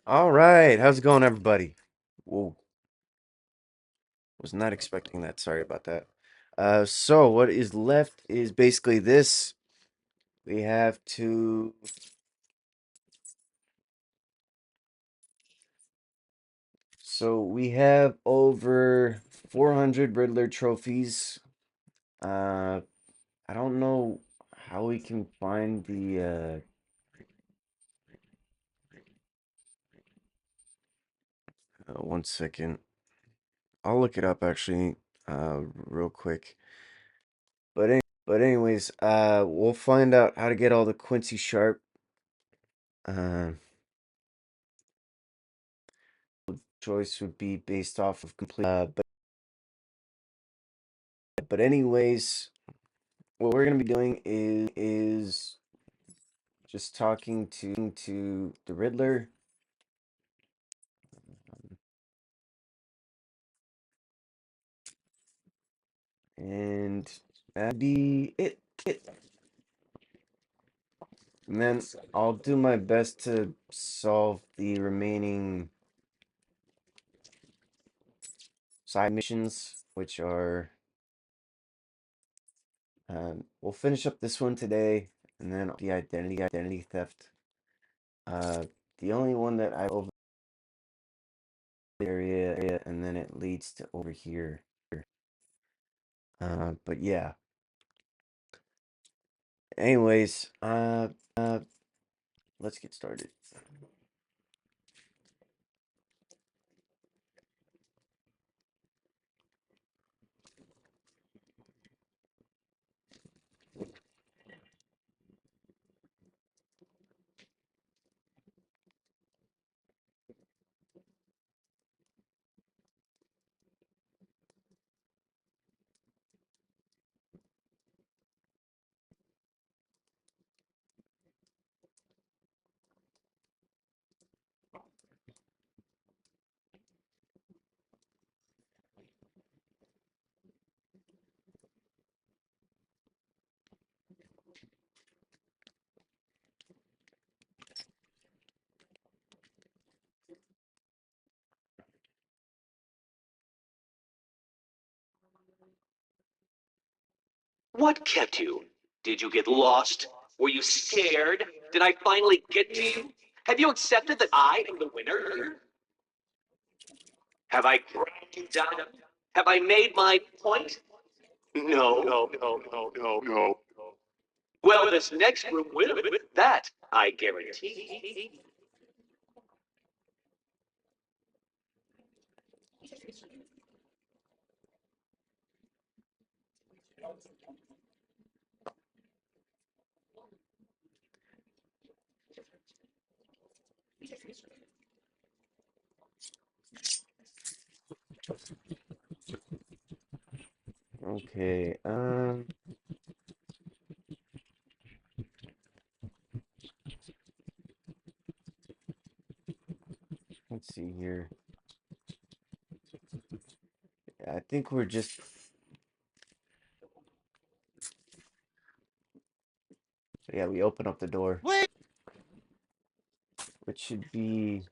All right, how's it going, everybody? Whoa, was not expecting that. Sorry about that. So what is left is basically this. We have to. So we have over 400 Riddler trophies. Uh, I don't know how we can find the. 1 second. I'll look it up actually. Real quick. But anyways, we'll find out how to get all the Quincy Sharp. Uh, choice would be based off of complete. But anyways, what we're gonna be doing is just talking to the Riddler, and that'd be it. And then I'll do my best to solve the remaining side missions, which are we'll finish up this one today, and then the identity theft. Uh, the only one that I over area, and then it leads to over here. But yeah. Anyways, let's get started. What kept you? Did you get lost? Were you scared? Did I finally get to you? Have you accepted that I am the winner? Have I ground you down? Have I made my point? No. Well, this next room will. That I guarantee. Okay, let's see here. I think we're just, yeah, we open up the door, which should be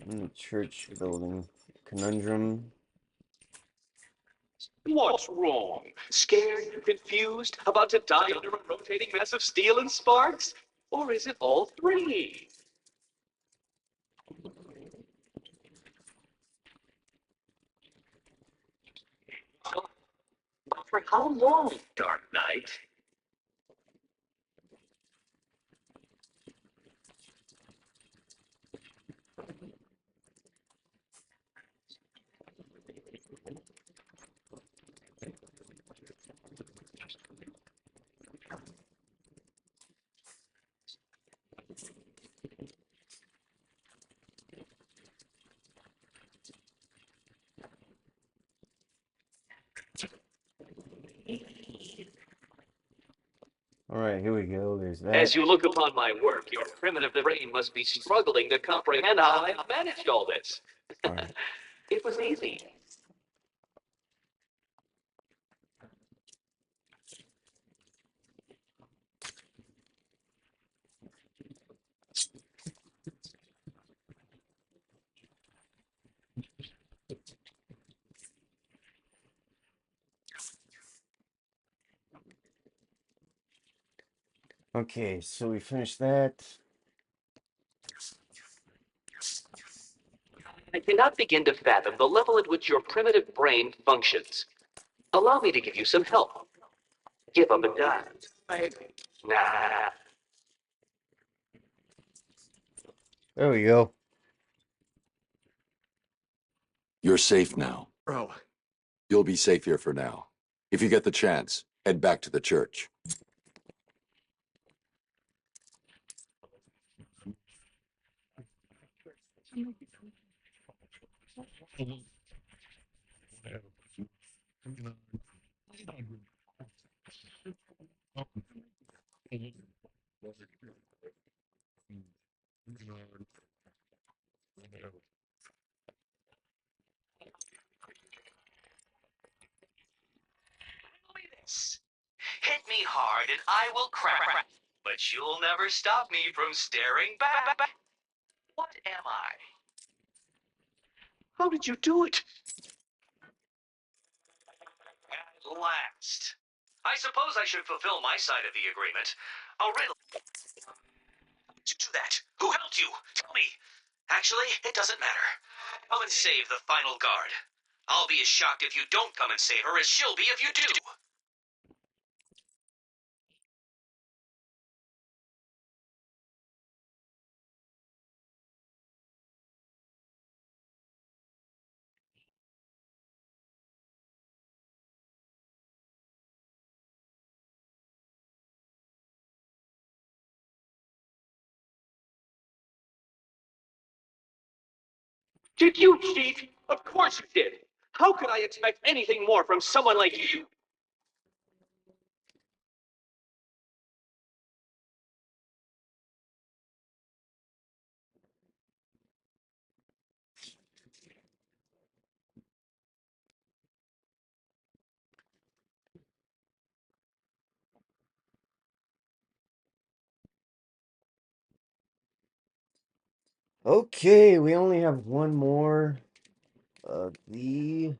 in the church building. Conundrum. What's wrong? Scared, confused, about to die under a rotating mass of steel and sparks? Or is it all three? But for how long, Dark Knight? All right, here we go. There's that. As you look upon my work, your primitive brain must be struggling to comprehend how I managed all this. All right. It was easy. Okay, so we finished that. I cannot begin to fathom the level at which your primitive brain functions. Allow me to give you some help. Give up a dime. Nah. There we go. You're safe now. Bro, You'll be safe here for now. If you get the chance, head back to the church. This. Hit me hard and I will crack. But you'll never stop me from staring back. What am I? How did you do it? At last. I suppose I should fulfill my side of the agreement. A riddle. How did you do that? Who helped you? Tell me. Actually, it doesn't matter. Come and save the final guard. I'll be as shocked if you don't come and save her as she'll be if you do. Did you cheat? Of course you did. How could I expect anything more from someone like you? Okay, we only have one more of the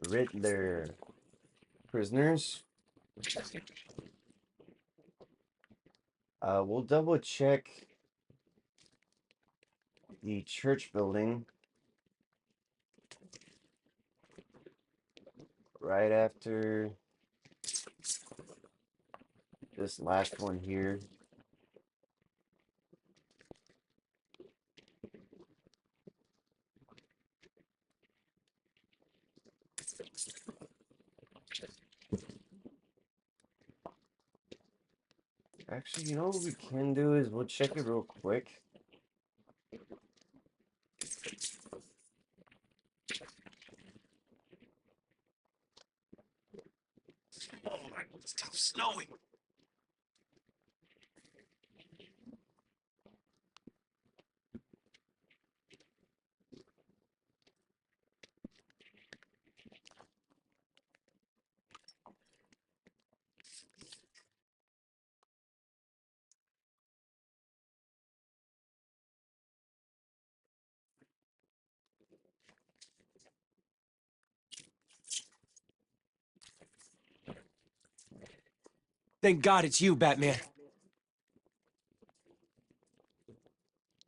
Riddler prisoners. We'll double check the church building right after this last one here. Actually, you know what we can do is we'll check it real quick. oh my, stop snowing. Thank God it's you, Batman.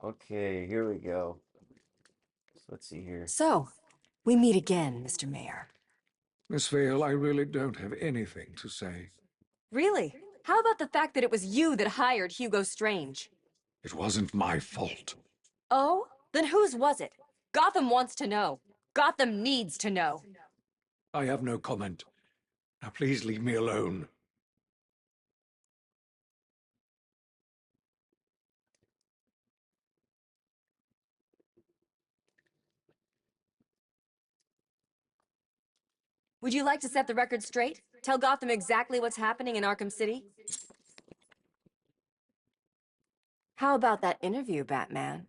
Okay, here we go. So let's see here. So, we meet again, Mr. Mayor. Miss Vale, I really don't have anything to say. Really? How about the fact that it was you that hired Hugo Strange? It wasn't my fault. Oh? Then whose was it? Gotham wants to know. Gotham needs to know. I have no comment. Now please leave me alone. Would you like to set the record straight? Tell Gotham exactly what's happening in Arkham City? How about that interview, Batman?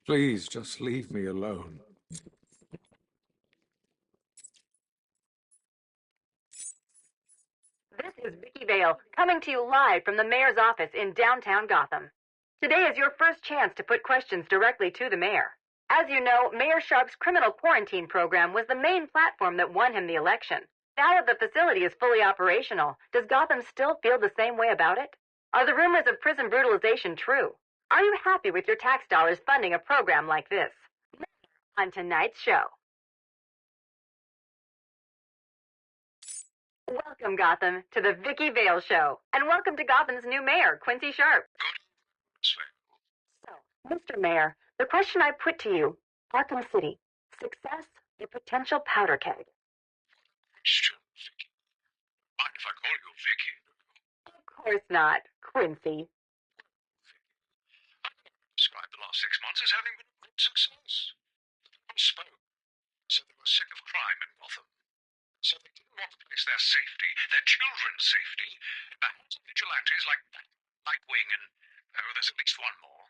Please just leave me alone. This is Vicky Vale, coming to you live from the mayor's office in downtown Gotham. Today is your first chance to put questions directly to the mayor. As you know, Mayor Sharp's criminal quarantine program was the main platform that won him the election. Now that the facility is fully operational, does Gotham still feel the same way about it? Are the rumors of prison brutalization true? Are you happy with your tax dollars funding a program like this? On tonight's show. Welcome, Gotham, to the Vicky Vale Show, and welcome to Gotham's new mayor, Quincy Sharp. So, Mr. Mayor, the question I put to you, Arkham City, success or potential powder keg? Question, Vicky. Mind if I call you Vicky? Of course not, Quincy. Described the last 6 months as having been a great success. People spoke, said they were sick of crime in Gotham. So they didn't want to place their safety, their children's safety, in the hands of vigilantes like Nightwing and, oh, there's at least one more.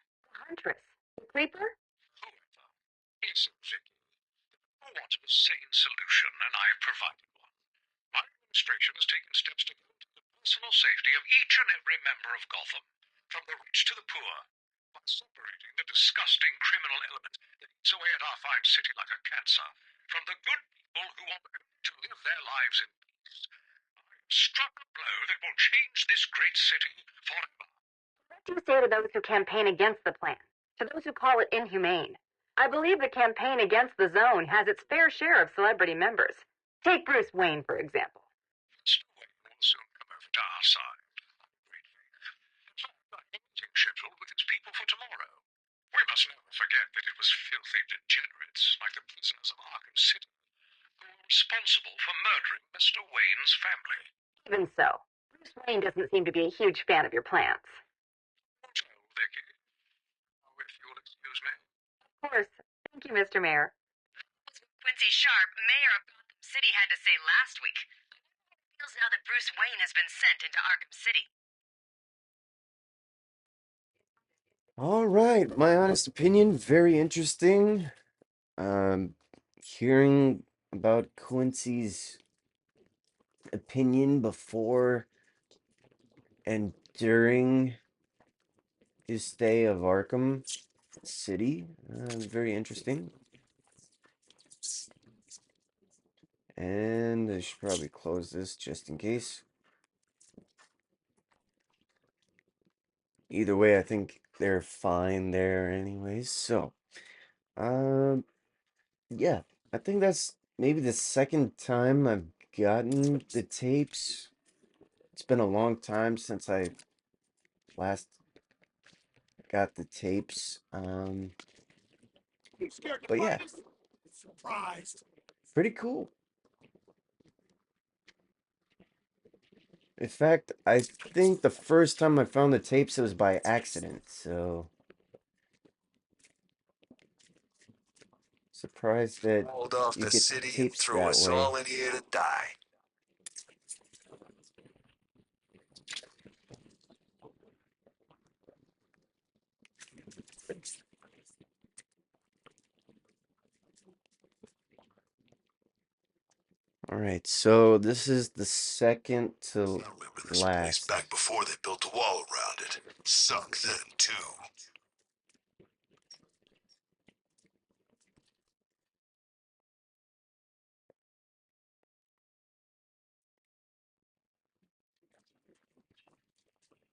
Huntress. The Creeper? Whoever. Listen, Vicky. I wanted a sane solution, and I have provided one. My administration has taken steps to guarantee the personal safety of each and every member of Gotham, from the rich to the poor, by separating the disgusting criminal element that eats away at our fine city like a cancer, from the good people who want only to live their lives in peace. I have struck a blow that will change this great city forever. What do you say to those who campaign against the plan? To those who call it inhumane? I believe the campaign against the zone has its fair share of celebrity members. Take Bruce Wayne, for example. Mr. Wayne will soon come over to our side. Great faith. In fact, I have a meeting scheduled with its people for tomorrow. We must never forget that it was filthy degenerates like the prisoners of Arkham City who were responsible for murdering Mr. Wayne's family. Even so, Bruce Wayne doesn't seem to be a huge fan of your plans. Well, Vicky, if you'll excuse me. Of course. Thank you, Mr. Mayor. Quincy Sharp, mayor of Gotham City, had to say last week. It feels now that Bruce Wayne has been sent into Arkham City. All right, my honest opinion, very interesting. Hearing about Quincy's opinion before and during his stay of Arkham City, very interesting. And I should probably close this just in case. Either way, I think they're fine there anyways. So, yeah, I think that's maybe the second time I've gotten the tapes. It's been a long time since I last got the tapes. But yeah, Surprised. pretty cool. In fact, I think the first time I found the tapes, it was by accident, so surprised that Hauled off you the get city and tapes threw that us way. all in here to die. All right, so this is the second to I remember this place last. back before they built a wall around it. Sucked then, too.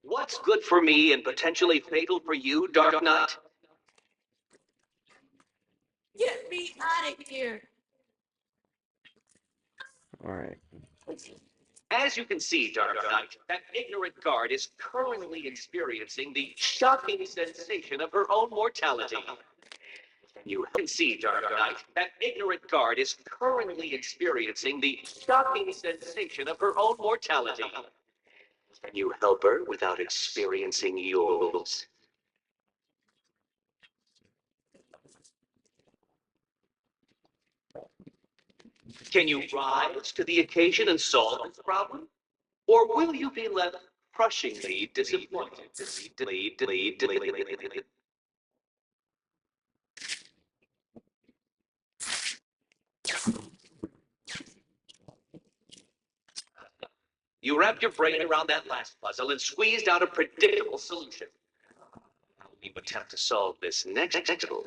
What's good for me and potentially fatal for you, Dark Knight? Get me out of here! All right. As you can see, Dark Knight, that ignorant guard is currently experiencing the shocking sensation of her own mortality. You can see, Dark Knight, that ignorant guard is currently experiencing the shocking sensation of her own mortality. Can you help her without experiencing yours? Can you rise to the occasion and solve this problem? Or will you be left crushingly disappointed? You wrapped your brain around that last puzzle and squeezed out a predictable solution. How will you attempt to solve this next puzzle?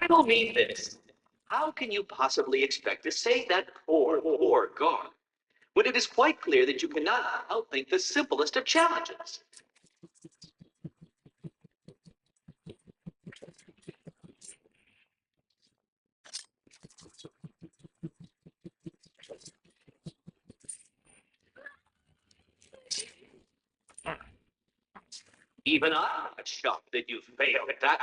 I don't mean this. How can you possibly expect to save that poor guard when it is quite clear that you cannot outthink the simplest of challenges? Even I'm not shocked that you failed at that.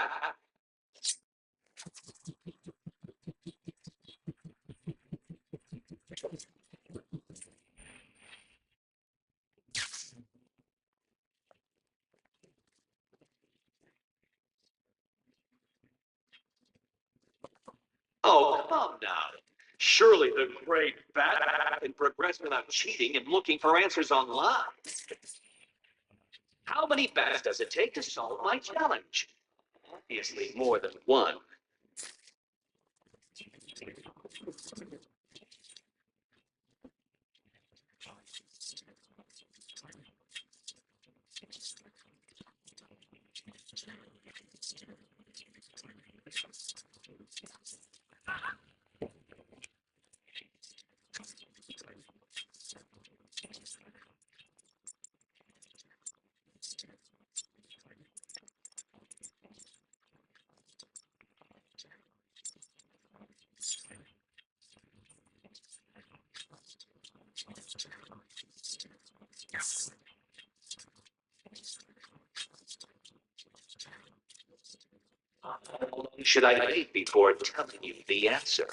Oh, come now. Surely the great Bat can progress without cheating and looking for answers online. How many bats does it take to solve my challenge? Obviously, more than one. How long should I wait before telling you the answer?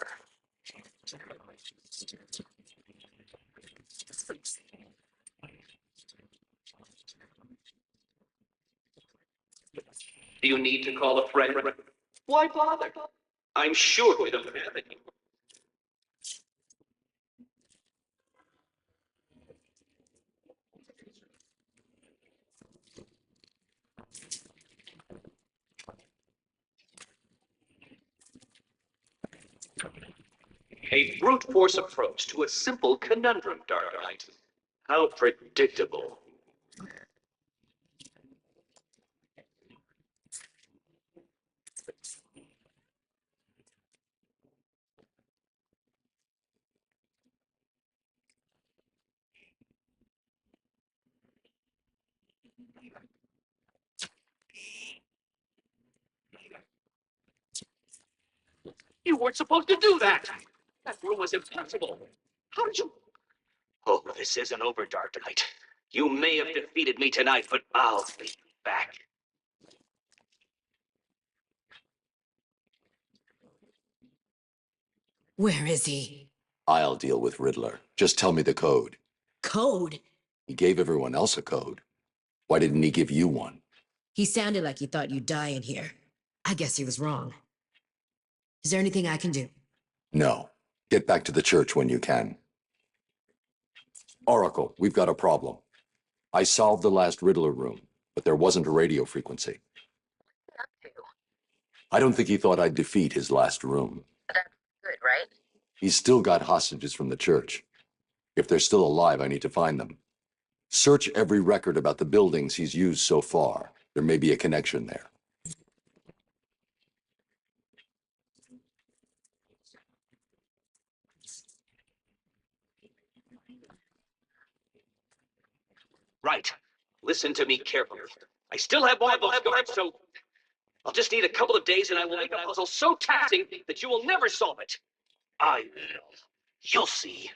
Do you need to call a friend? Why bother? I'm sure we don't have any. A brute force approach to a simple conundrum, Dark Knight. How predictable. You weren't supposed to do that! That room was impossible! How did you... Oh, this isn't over, Dark Knight. You may have defeated me tonight, but I'll be back. Where is he? I'll deal with Riddler. Just tell me the code. Code? He gave everyone else a code. Why didn't he give you one? He sounded like he thought you'd die in here. I guess he was wrong. Is there anything I can do? No. Get back to the church when you can. Oracle, we've got a problem. I solved the last Riddler room, but there wasn't a radio frequency. I don't think he thought I'd defeat his last room. That's good, right? He's still got hostages from the church. If they're still alive, I need to find them. Search every record about the buildings he's used so far. There may be a connection there. Right. Listen to me carefully. I still have one of those guards, so I'll just need a couple of days and I will make a puzzle so taxing that you will never solve it. I will. You'll see.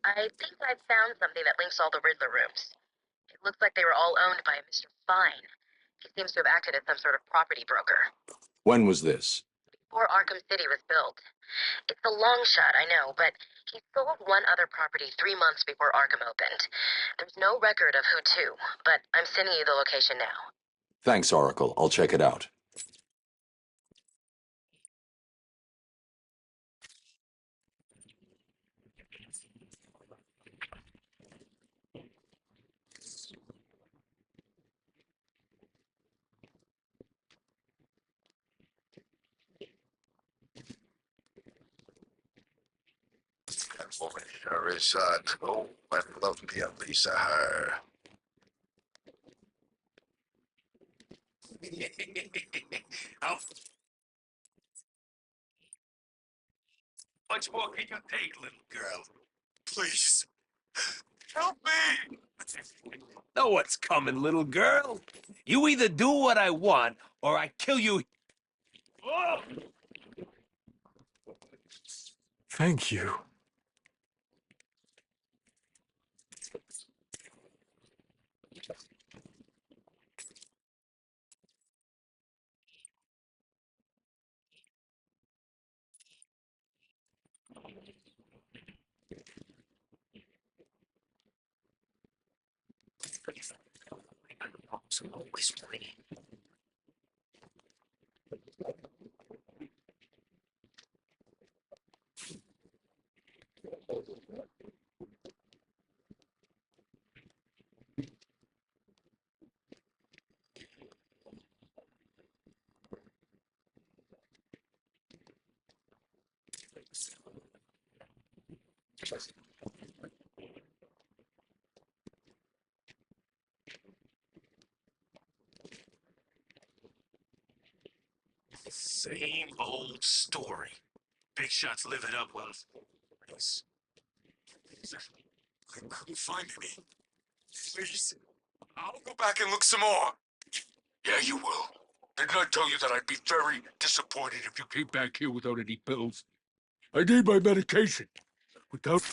I think I've found something that links all the Riddler rooms. It looks like they were all owned by a Mr. Fine. He seems to have acted as some sort of property broker. When was this? Before Arkham City was built. It's a long shot, I know, but he sold one other property 3 months before Arkham opened. There's no record of who to, but I'm sending you the location now. Thanks, Oracle. I'll check it out. Sure is hot. Oh, I'd love me a piece of her. How much more can you take, little girl? Please, help me! Know what's coming, little girl? You either do what I want, or I kill you. Oh! Thank you. Same old story. Big shots live it up, well. Please. I couldn't find any. Please. I'll go back and look some more. Yeah, you will. Didn't I tell you that I'd be very disappointed if you Came back here without any pills. I need my medication. Without...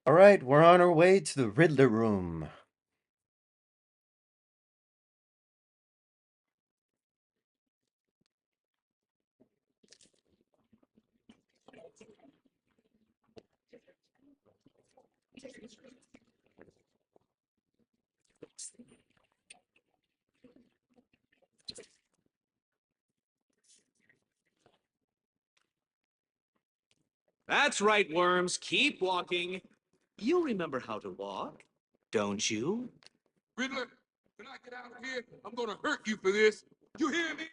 All right, we're on our way to the Riddler room. That's right, Worms. Keep walking. You remember how to walk, don't you? Riddler, when I get out of here, I'm gonna hurt you for this. You hear me?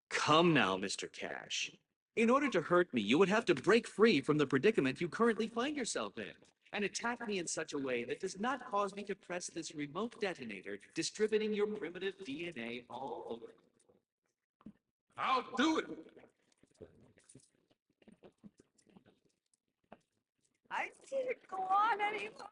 Come now, Mr. Cash. In order to hurt me, you would have to break free from the predicament you currently find yourself in and attack me in such a way that does not cause me to press this remote detonator, distributing your primitive DNA all over. I'll do it. I can't go on anymore.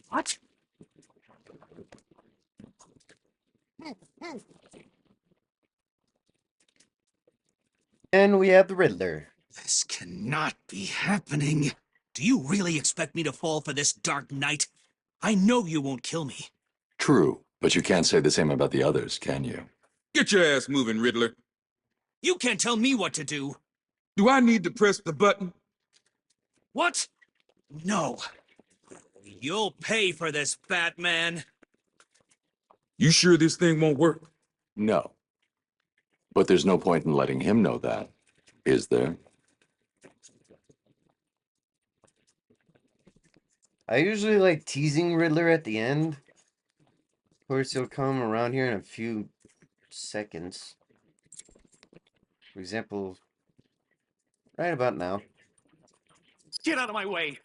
What? And we have the Riddler. This cannot be happening. Do you really expect me to fall for this dark night? I know you won't kill me. True, but you can't say the same about the others, can you? Get your ass moving, Riddler. You can't tell me what to do. Do I need to press the button? What? No. You'll pay for this, Batman. You sure this thing won't work? No. But there's no point in letting him know that, is there? I usually like teasing Riddler at the end. Of course, he'll come around here in a few seconds. For example, right about now. Get out of my way.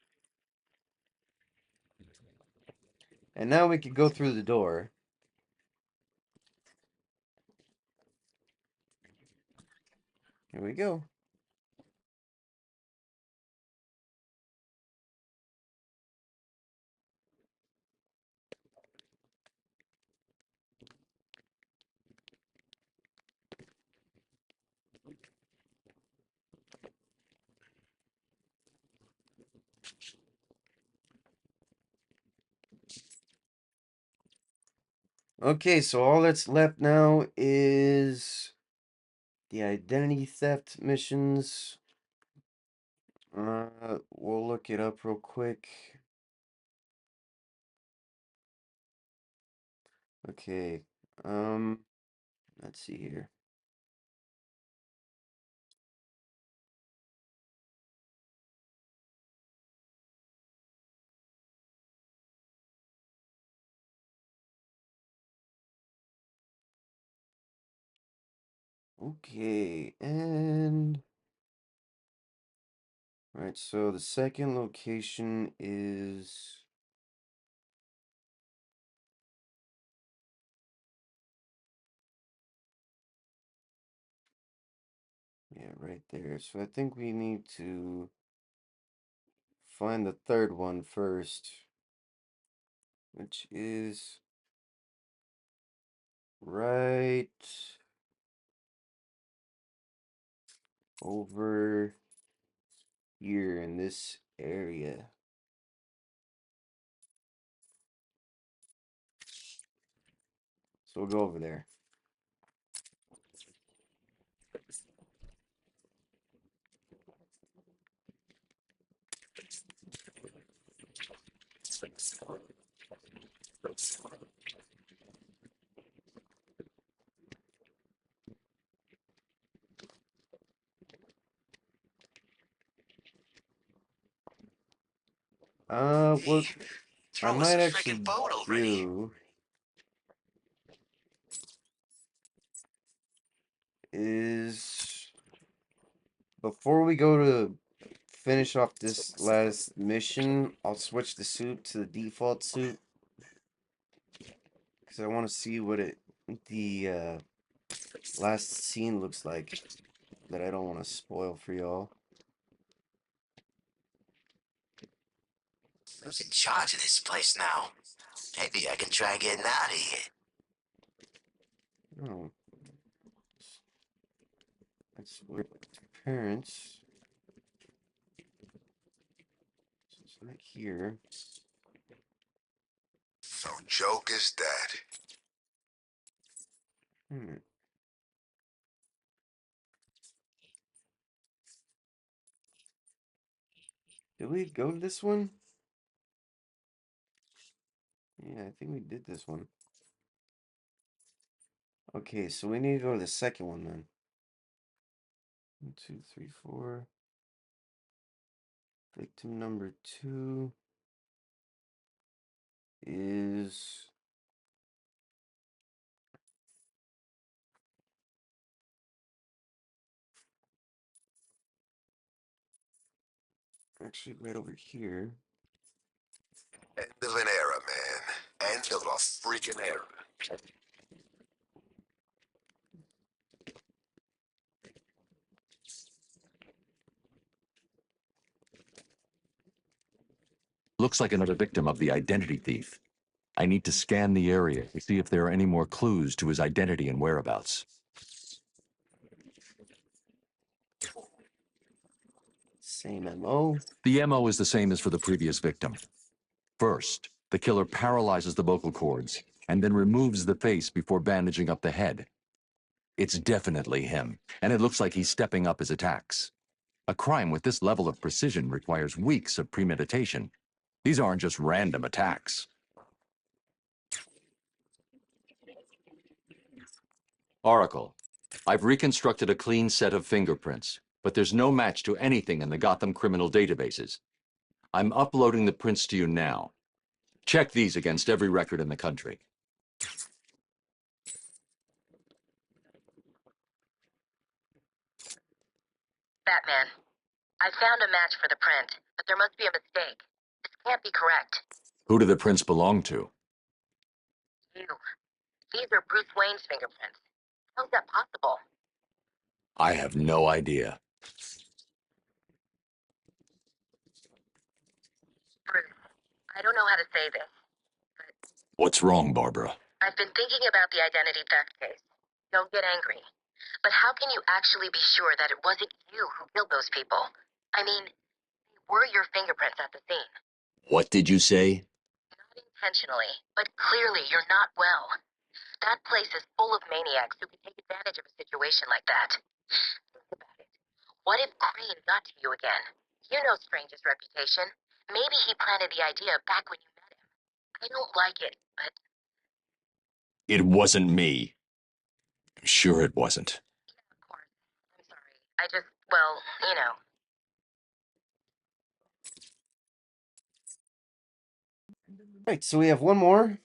And now we can go through the door. Here we go. Okay, so all that's left now is the identity theft missions. We'll look it up real quick. Okay, let's see here. Okay, and right, so the second location is right there. So I think we need to find the third one first, which is right over here in this area. So we'll go over there. What I Throw us a might freaking actually boat already. do is before we go to finish off this last mission, I'll switch the suit to the default suit because I want to see what the last scene looks like that I don't want to spoil for y'all. Who's in charge of this place now? Maybe I can try getting out of here. Oh, that's weird. Parents. So it's not here. So joke is that. Hmm. Did we go to this one? Yeah, I think we did this one. Okay, so we need to go to the second one then. 1, 2, 3, 4. Victim number 2 is actually right over here. End of an era, man. End of a freaking era. Looks like another victim of the identity thief. I need to scan the area to see if there are any more clues to his identity and whereabouts. Same MO. The MO is the same as for the previous victim. First, the killer paralyzes the vocal cords and then removes the face before bandaging up the head. It's definitely him, and it looks like he's stepping up his attacks. A crime with this level of precision requires weeks of premeditation. These aren't just random attacks. Oracle, I've reconstructed a clean set of fingerprints, but there's no match to anything in the Gotham criminal databases. I'm uploading the prints to you now. Check these against every record in the country. Batman, I found a match for the print, but there must be a mistake. This can't be correct. Who do the prints belong to? You. These are Bruce Wayne's fingerprints. How's that possible? I have no idea. Bruce, I don't know how to say this. What's wrong, Barbara? I've been thinking about the identity theft case. Don't get angry. But how can you actually be sure that it wasn't you who killed those people? I mean, they were your fingerprints at the scene. What did you say? Not intentionally, but clearly you're not well. That place is full of maniacs who can take advantage of a situation like that. Think about it. What if Crane got to you again? You know Strange's reputation. Maybe he planted the idea back when you met him. I don't like it, but... It wasn't me. I'm sure it wasn't. Of course. I'm sorry. I just, well, you know. Right, so we have one more.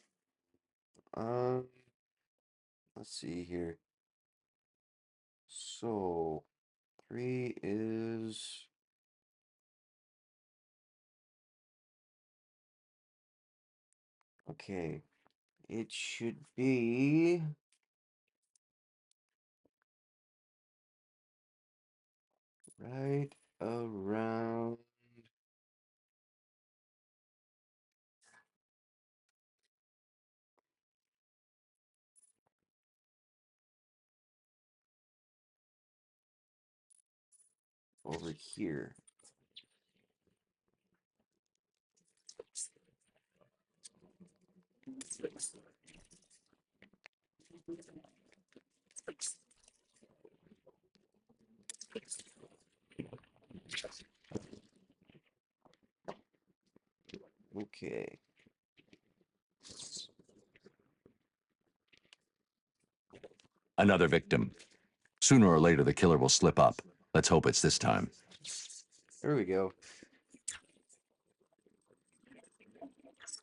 Um, let's see here. So 3 is okay. It should be right around. Over here. Okay. Another victim. Sooner or later, the killer will slip up. Let's hope it's this time. There we go.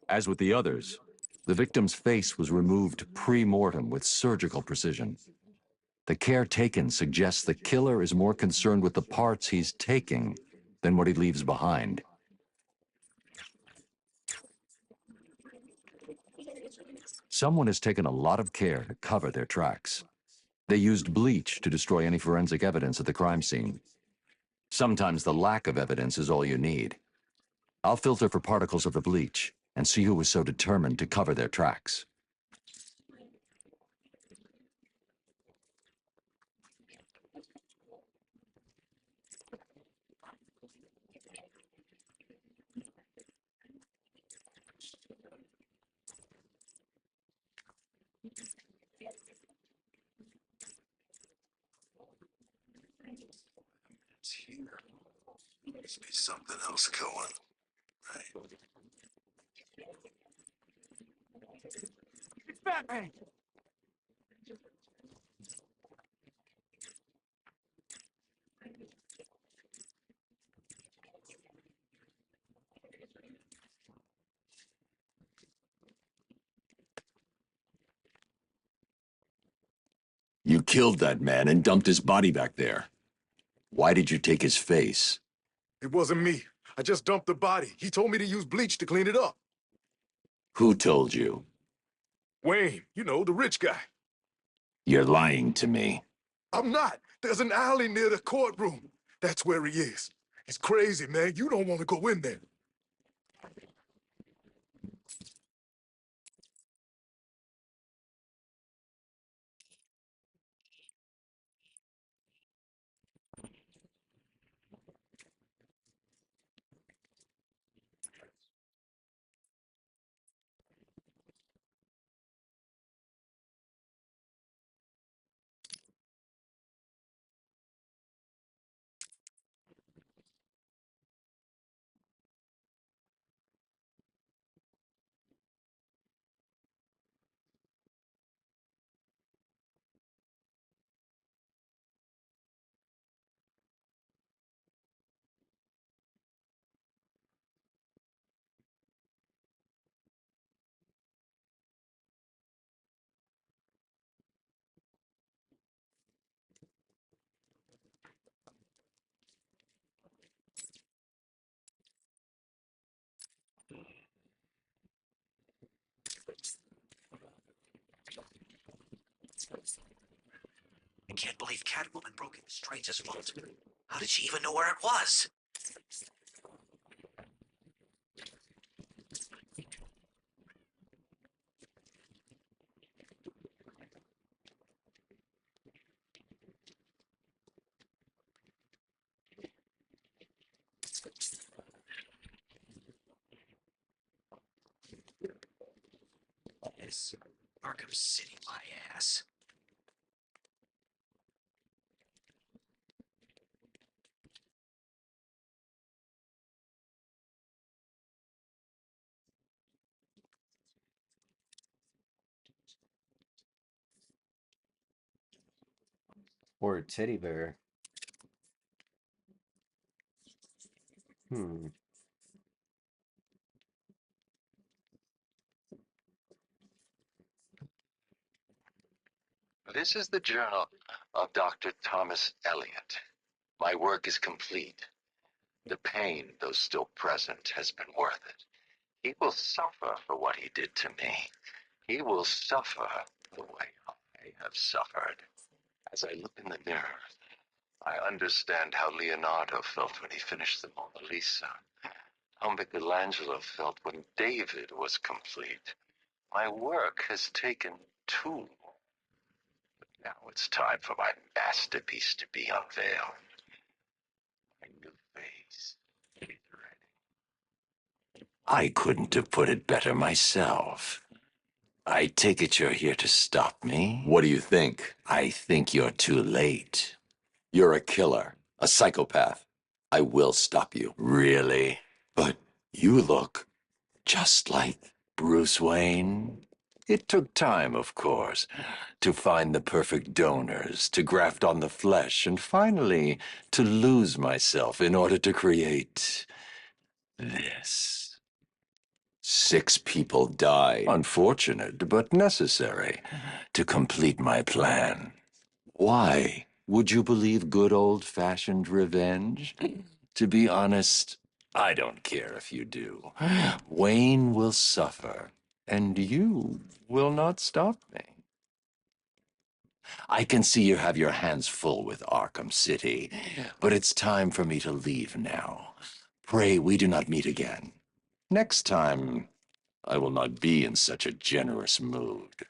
As with the others, the victim's face was removed pre-mortem with surgical precision. The care taken suggests the killer is more concerned with the parts he's taking than what he leaves behind. Someone has taken a lot of care to cover their tracks. They used bleach to destroy any forensic evidence at the crime scene. Sometimes the lack of evidence is all you need. I'll filter for particles of the bleach and see who was so determined to cover their tracks. It's here. Must be something else going. Right. It's Batman! You killed that man and dumped his body back there. Why did you take his face? It wasn't me. I just dumped the body. He told me to use bleach to clean it up. Who told you? Wayne, you know, the rich guy. You're lying to me. I'm not. There's an alley near the courtroom. That's where he is. It's crazy, man. You don't want to go in there. I can't believe Catwoman broke into Strange's vault. How did she even know where it was? Yes. Arkham City, my ass. Or a teddy bear. Hmm. This is the journal of Dr. Thomas Elliot. My work is complete. The pain, though still present, has been worth it. He will suffer for what he did to me. He will suffer the way I have suffered. As I look in the mirror, I understand how Leonardo felt when he finished the Mona Lisa, how Michelangelo felt when David was complete. My work has taken too long. Now it's time for my masterpiece to be unveiled. My new face is ready. I couldn't have put it better myself. I take it you're here to stop me? What do you think? I think you're too late. You're a killer, a psychopath. I will stop you. Really? But you look just like Bruce Wayne. It took time, of course, to find the perfect donors, to graft on the flesh, and finally to lose myself in order to create this. 6 people died. Unfortunate, but necessary to complete my plan. Why would you believe good old-fashioned revenge? To be honest, I don't care if you do. Wayne will suffer, and you will not stop me. I can see you have your hands full with Arkham City, but it's time for me to leave now. Pray we do not meet again. Next time, I will not be in such a generous mood.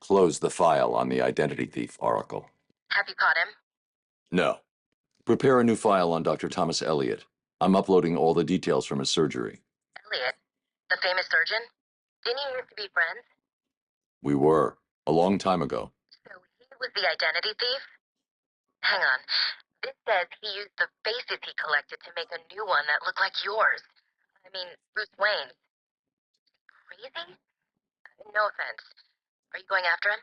Close the file on the identity thief, Oracle. Have you caught him? No. Prepare a new file on Dr. Thomas Elliot. I'm uploading all the details from his surgery. Elliot, the famous surgeon? Didn't you used to be friends? We were, a long time ago. So he was the identity thief? Hang on. This says he used the faces he collected to make a new one that looked like yours. I mean, Bruce Wayne. Crazy? No offense. Are you going after him?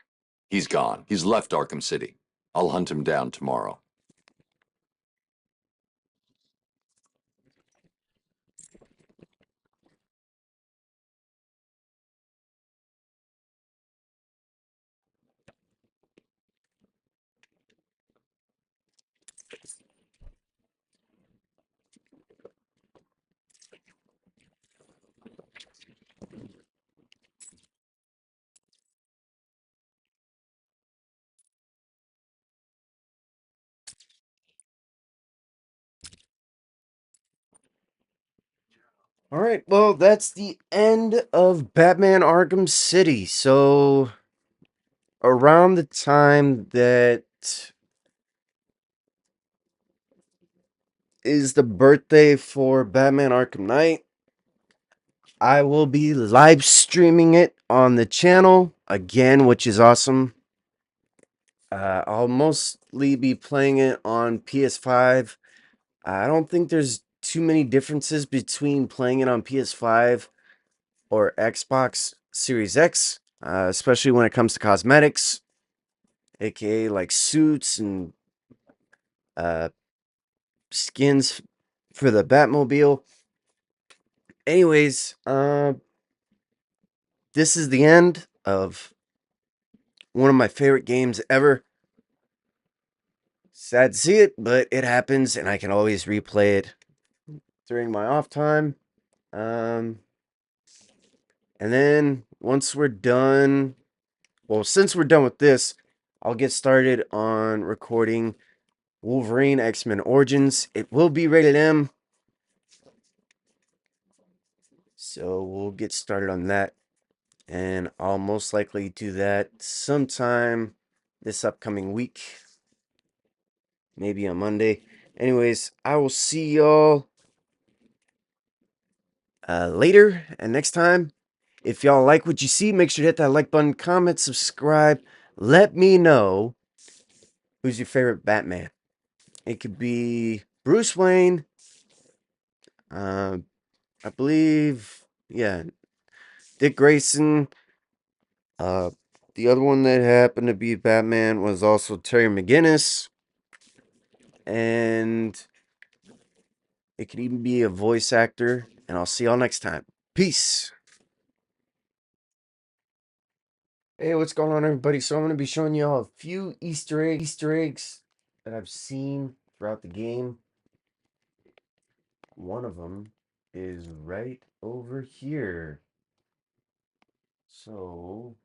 He's gone. He's left Arkham City. I'll hunt him down tomorrow. All right, well, that's the end of Batman Arkham City. So, around the time that is the birthday for Batman Arkham Knight, I will be live streaming it on the channel again, which is awesome. I'll mostly be playing it on PS5. I don't think there's too many differences between playing it on PS5 or Xbox Series X, especially when it comes to cosmetics, aka like suits and uh, skins for the Batmobile. Anyways, this is the end of one of my favorite games ever. Sad to see it, but it happens, and I can always replay it during my off time. And then once we're done, well, since we're done with this, I'll get started on recording Wolverine X-Men Origins. It will be rated M, so we'll get started on that. And I'll most likely do that sometime this upcoming week, maybe on Monday. Anyways, I will see y'all later and next time. If y'all like what you see, make sure to hit that like button, comment, subscribe. Let me know who's your favorite Batman. It could be Bruce Wayne. I believe, yeah, Dick Grayson. Uh, the other one that happened to be Batman was also Terry McGinnis. And it could even be a voice actor. And I'll see y'all next time. Peace. Hey, what's going on, everybody? So I'm going to be showing you all a few Easter eggs that I've seen throughout the game. One of them is right over here. So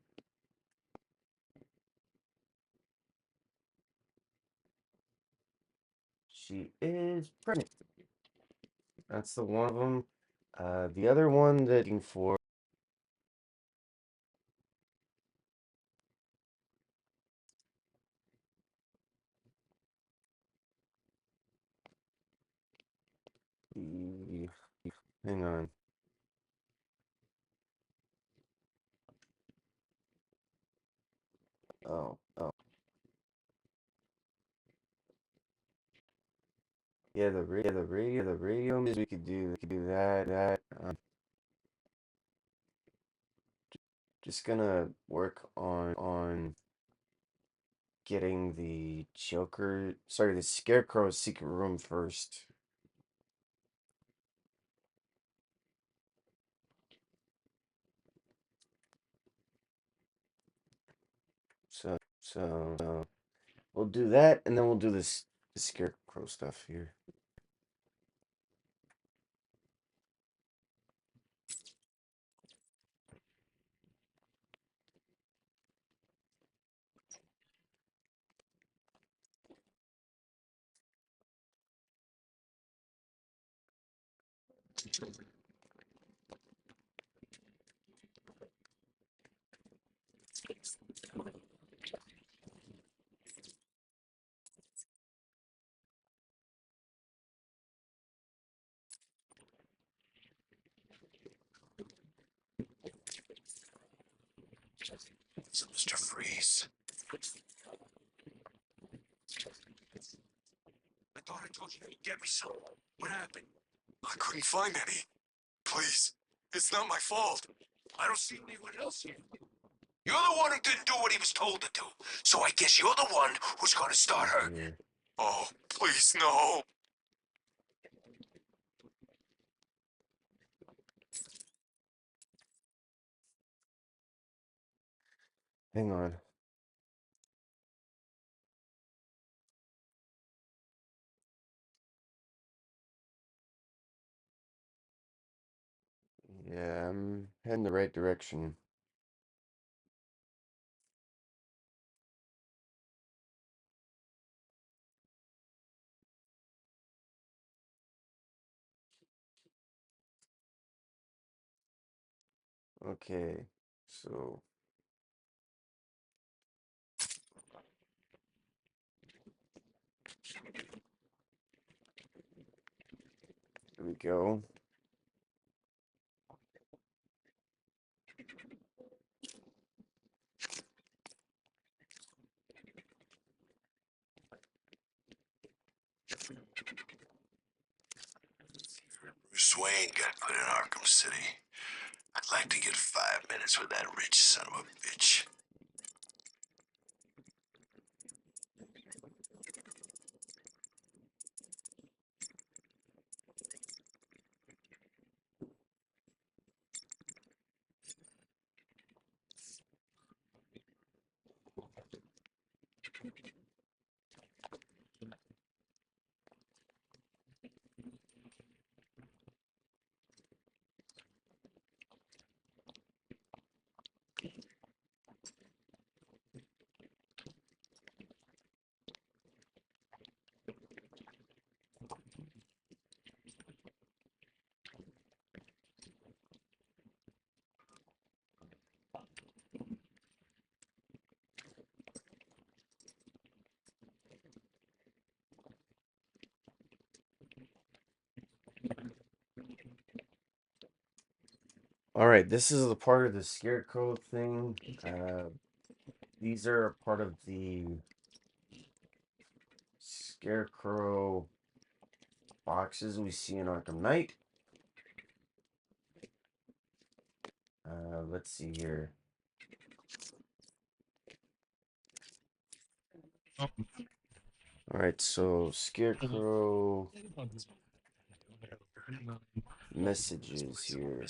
she is pregnant. That's the one of them. The other one that I'm looking for. Hang on. Oh. Yeah, the radio music. We could do that. Just gonna work on getting the the Scarecrow's secret room first. So we'll do that, and then we'll do the Scarecrow stuff here. So, Mr. Freeze, I thought I told you to get me some. What happened? I couldn't find any. Please, it's not my fault. I don't see anyone else here. You're the one who didn't do what he was told to do. So I guess you're the one who's gonna start her. Yeah. Oh, please, no. Hang on. Yeah, I'm heading the right direction. Okay, so here we go. Bruce Wayne got put in Arkham City. I'd like to get 5 minutes with that rich son of a bitch. All right, this is the part of the scarecrow thing. These are a part of the scarecrow boxes we see in Arkham Knight. Let's see here. All right, so scarecrow messages here.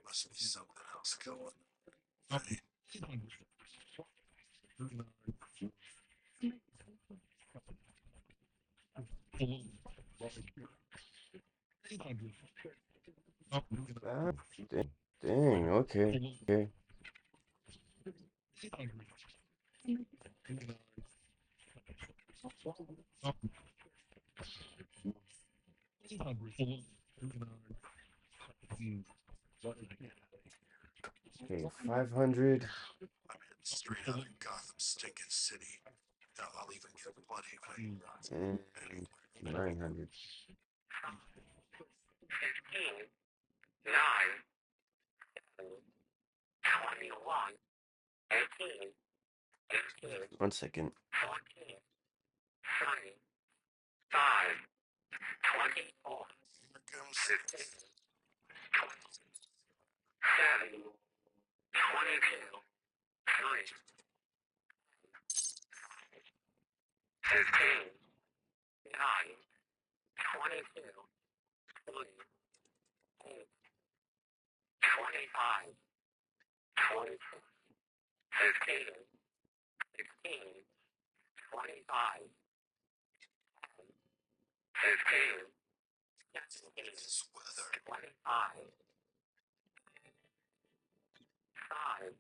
Must be something else going. Ah, dang, okay. Okay. Okay, 500 I'm heading straight out of Gotham stinking city. Hell, I'll even get plenty of it. and Anyway, 900. 15, 9, 21, 18, 18, One second. 14, 3, 5, 24, Arkham City. 7, 22, 3, 15, 9, 22, 3, 8, 25, 26, 15, 16, 25, 15, 16, This weather. 25, 5,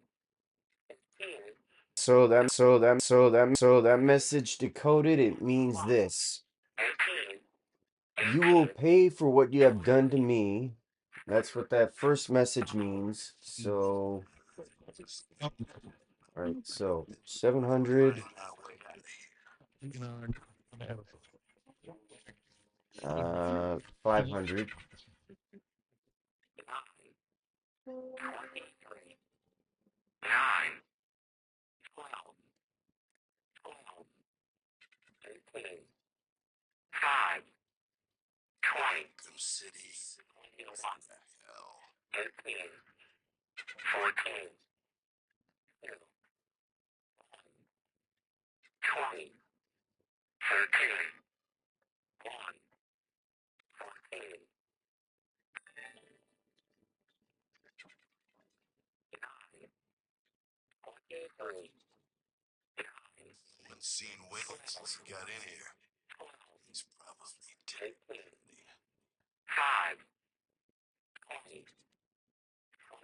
15, So that message decoded, it means this. 18, You will 18, pay for what you have done to 20, me. That's what that first message means. So, all right, so 700, Find my way out of here. 500, 23, 9, 12, 12, 18, 5, 20, Arkham City. 21, Hell. 18, 14, 2, 20, 13, 1, 14, 9, 23, 9, Haven't seen Wiggles since he got in here. He's probably dead. 5, 20,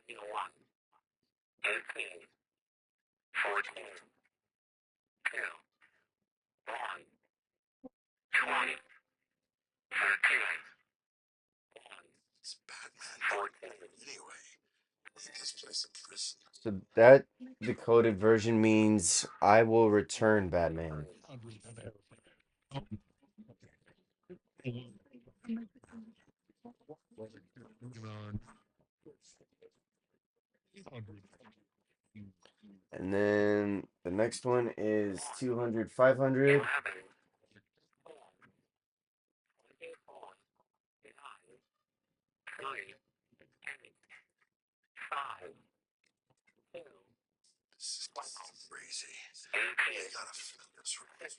21, 18, 14, 2, 1, 20, 13, 1. It's Batman. 14. Anyway, leave this place a prison. So that decoded version means I will return, Batman. And then the next one is 200, 500. 11, 4, 24, 9, 3, 8, 5, 2, This is 12, crazy. 18, They gotta film this right.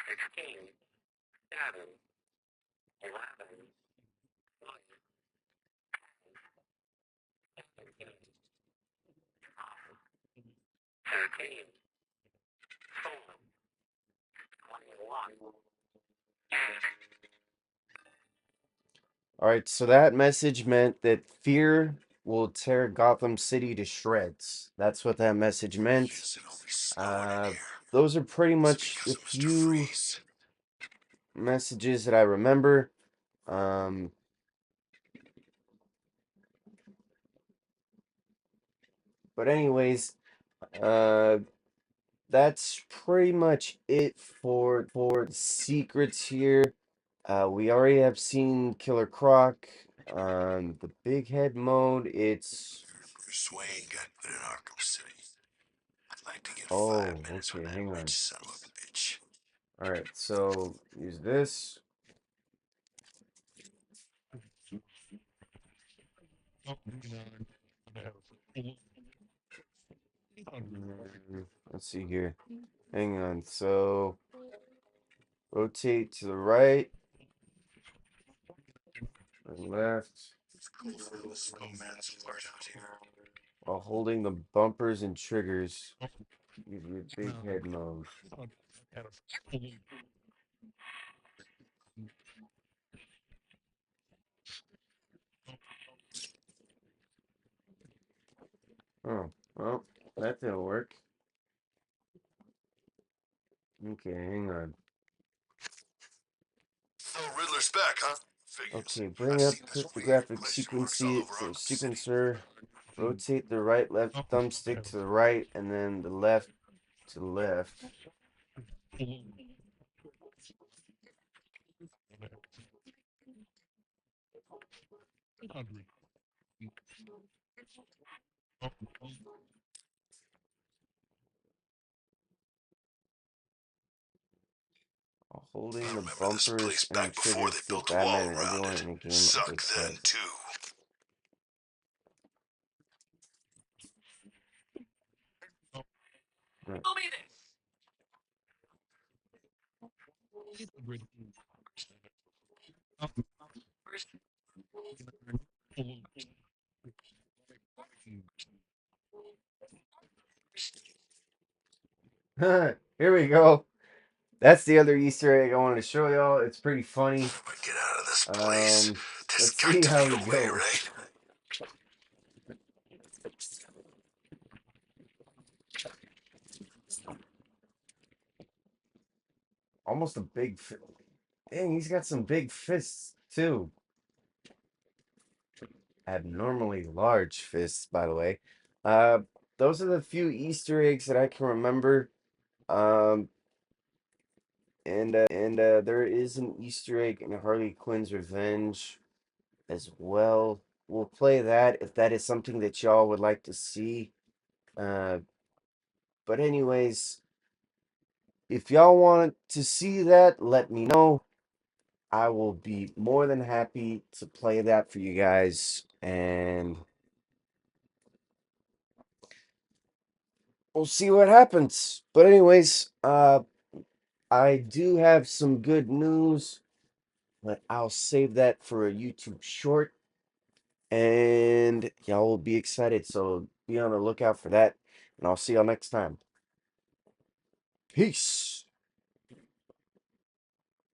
16, 7, 11, 9, 17, 13, 4, 21. All right, so that message meant that fear will tear Gotham City to shreds. That's what that message meant. Jeez, it'll be snowing in Uh, here. those are pretty It's much the because of Mr. few Freeze. messages that I remember. Um, but anyways, uh, that's pretty much it for the secrets here. We already have seen Killer Croc. The big head mode, it's Bruce Wayne got put in Arkham City. I'd like to get 5 oh, minutes on okay, that hang rich on. son of a bitch. All right, so use this. Let's see here. Hang on. So rotate to the right and left It's cool for the snowman's alert out here. while holding the bumpers and triggers. Use your big head mode. Oh, well, that didn't work. Okay, hang on. Oh, Riddler's back, huh? Figures. Okay, bring I've up seen this cryptographic question marks all over Arkham City. sequencer. Rotate the right left thumbstick to the right and then the left to the left. While I holding the remember this place bumpers back and before triggers, they give built a wall Batman and around everyone it. in a game a big Sucked then, hug. too. Right. Tell me this. Here we go. That's the other Easter egg I wanted to show y'all. It's pretty funny. If I get out of this place, Um, there's let's got see to be how he a way, goes. right? Almost a big dang, he's got some big fists too. Abnormally large fists, by the way. Uh, those are the few Easter eggs that I can remember. Um, and there is an Easter egg in Harley Quinn's Revenge as well. We'll play that if that is something that y'all would like to see. Uh, but anyways, if y'all want to see that, let me know. I will be more than happy to play that for you guys, and we'll see what happens. But anyways, I do have some good news, but I'll save that for a YouTube short, and y'all will be excited. So be on the lookout for that, and I'll see y'all next time. Peace.